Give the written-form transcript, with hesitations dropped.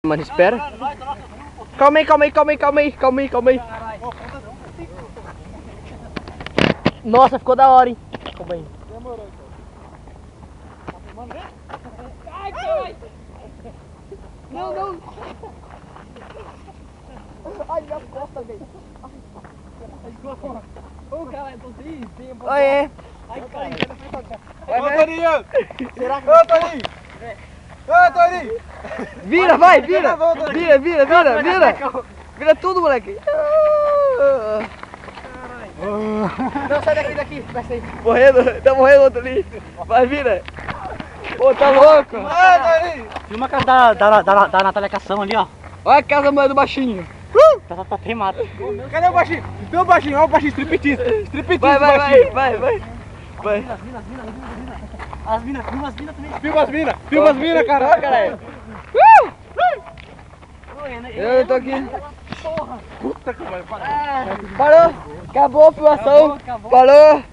mano, espera. Calma aí, calma aí, calma aí, calma aí, calma aí, calma aí. Nossa, ficou da hora, hein? Calma aí. Demorou, então. Ai, ai. Não, não. Ai, minha costa, velho. Ô, caralho, tô sem. Aê. Ai, caralho. Ô, Toninho! Será que... Ô, Toninho! Ô, Toninho! Vira, vai, vira. Vira, vira, vira, vira. Vira tudo, moleque. Não, sai daqui, vai sair. Morrendo, tá morrendo outro ali. Vai, vira. Ô, tá louco. Ô, Toninho! Filma a casa da Natália Cação ali, ó. Olha a casa mãe do baixinho. Tá queimada. Cadê o baixinho? Tem o baixinho, olha o baixinho, striptease. Striptease, Vai, vai, baixinho. vai, vai, vai. As minas, filma as minas também. Filma as minas, cara. Ó, caralho. Eu tô aqui. Puta que pariu. Parou. Acabou a filmação. Acabou. Parou.